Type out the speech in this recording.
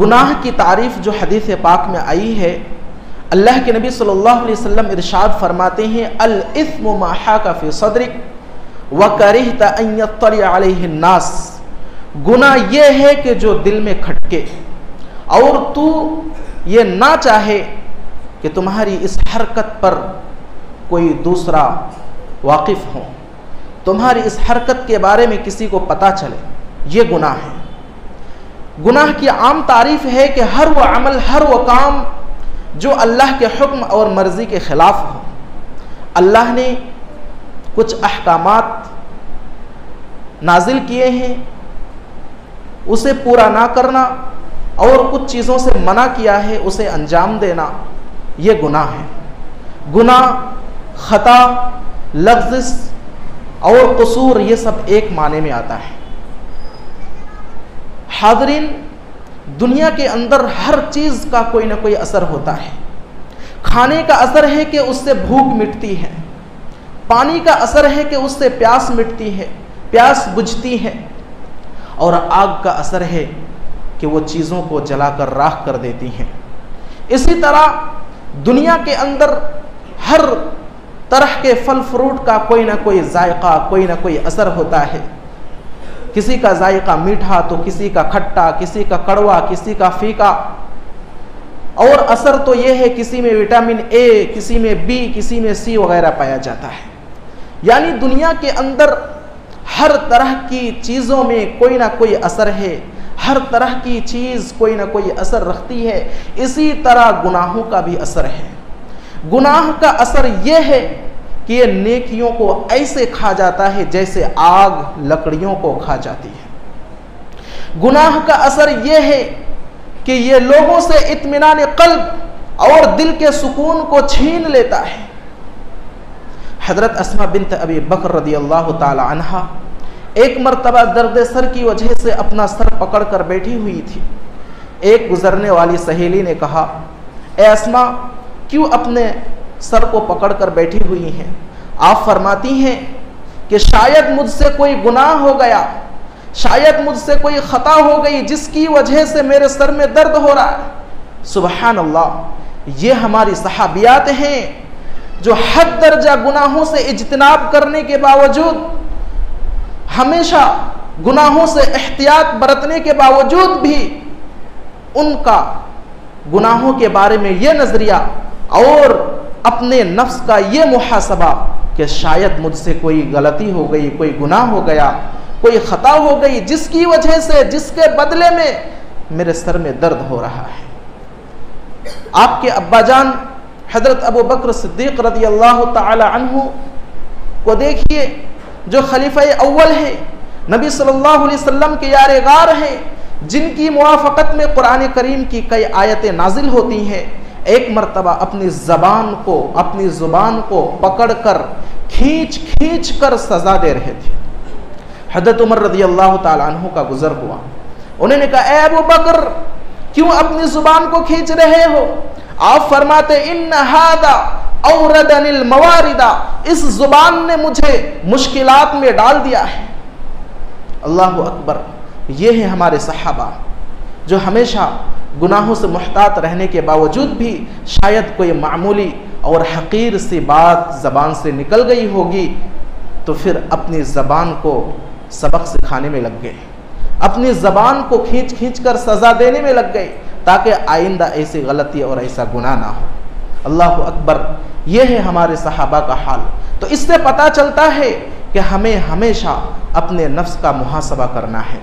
گناہ کی تعریف جو حدیث پاک میں آئی ہے، اللہ کے نبی صلی اللہ علیہ وسلم ارشاد فرماتے ہیں الاثم ما حاک فی صدرک وکرہت ان یطلع علیہ الناس، گناہ یہ ہے کہ جو دل میں کھٹکے اور تو یہ نہ چاہے کہ تمہاری اس حرکت پر کوئی دوسرا واقف ہو، تمہاری اس حرکت کے بارے میں کسی کو پتہ چلے، یہ گناہ ہے۔ گناہ کی عام تعریف ہے کہ ہر وہ عمل، ہر وہ کام جو اللہ کے حکم اور مرضی کے خلاف ہو۔ اللہ نے کچھ احکامات نازل کیے ہیں، اسے پورا نہ کرنا اور کچھ چیزوں سے منع کیا ہے، اسے انجام دینا، یہ گناہ ہے۔ گناہ، خطا، لغزش اور قصور یہ سب ایک معنی میں آتا ہے۔ حاضرین، دنیا کے اندر ہر چیز کا کوئی نہ کوئی اثر ہوتا ہے۔ کھانے کا اثر ہے کہ اس سے بھوک مٹتی ہے، پانی کا اثر ہے کہ اس سے پیاس مٹتی ہے، پیاس بجھتی ہے، اور آگ کا اثر ہے کہ وہ چیزوں کو جلا کر راکھ کر دیتی ہیں۔ اسی طرح دنیا کے اندر ہر طرح کے پھل فروٹ کا کوئی نہ کوئی ذائقہ، کوئی نہ کوئی اثر ہوتا ہے۔ کسی کا ذائقہ میٹھا تو کسی کا کھٹا، کسی کا کڑوا، کسی کا پھیکا، اور اثر تو یہ ہے کسی میں وٹامن اے، کسی میں بی، کسی میں سی وغیرہ پایا جاتا ہے۔ یعنی دنیا کے اندر ہر طرح کی چیزوں میں کوئی نہ کوئی اثر ہے، ہر طرح کی چیز کوئی نہ کوئی اثر رکھتی ہے۔ اسی طرح گناہوں کا بھی اثر ہے۔ گناہ کا اثر یہ ہے کہ یہ نیکیوں کو ایسے کھا جاتا ہے جیسے آگ لکڑیوں کو کھا جاتی ہے۔ گناہ کا اثر یہ ہے کہ یہ لوگوں سے اطمینان قلب اور دل کے سکون کو چھین لیتا ہے۔ حضرت اسماء بنت ابی بکر رضی اللہ تعالی عنہا ایک مرتبہ درد سر کی وجہ سے اپنا سر پکڑ کر بیٹھی ہوئی تھی۔ ایک گزرنے والی سہیلی نے کہا، اے اسماء، کیوں اپنے سر کو پکڑ کر بیٹھی ہوئی ہیں؟ آپ فرماتی ہیں کہ شاید مجھ سے کوئی گناہ ہو گیا، شاید مجھ سے کوئی خطا ہو گئی جس کی وجہ سے میرے سر میں درد ہو رہا ہے۔ سبحان اللہ، یہ ہماری صحابیات ہیں جو حد درجہ گناہوں سے اجتناب کرنے کے باوجود، ہمیشہ گناہوں سے احتیاط برتنے کے باوجود بھی ان کا گناہوں کے بارے میں یہ نظریہ اور اپنے نفس کا یہ محاسبہ کہ شاید مجھ سے کوئی غلطی ہو گئی، کوئی گناہ ہو گیا، کوئی خطا ہو گئی جس کی وجہ سے، جس کے بدلے میں میرے سر میں درد ہو رہا ہے۔ آپ کے ابا جان حضرت ابو بکر صدیق رضی اللہ تعالی عنہ کو دیکھیے، جو خلیفہ اول ہے، نبی صلی اللہ علیہ وسلم کے یار غار ہیں، جن کی موافقت میں قرآن کریم کی کئی آیتیں نازل ہوتی ہیں۔ ایک مرتبہ اپنی زبان کو پکڑ کر کھینچ کر سزا دے رہے تھے۔ حضرت عمر رضی اللہ تعالیٰ عنہ کا گزر ہوا، انہوں نے کہا، اے ابو بکر، کیوں اپنی زبان کو کھینچ رہے ہو؟ آپ فرماتے، ان ھذا اوردنی الموارد، اس زبان نے مجھے مشکلات میں ڈال دیا ہے۔ اللہ اکبر، یہ ہیں ہمارے صحابہ جو ہمیشہ گناہوں سے محتاط رہنے کے باوجود بھی شاید کوئی معمولی اور حقیر سی بات زبان سے نکل گئی ہوگی تو پھر اپنی زبان کو سبق سکھانے میں لگ گئے، اپنی زبان کو کھینچ کر سزا دینے میں لگ گئے تاکہ آئندہ ایسی غلطی اور ایسا گناہ نہ ہو۔ اللہ اکبر، یہ ہے ہمارے صحابہ کا حال۔ تو اس سے پتہ چلتا ہے کہ ہمیں ہمیشہ اپنے نفس کا محاسبہ کرنا ہے۔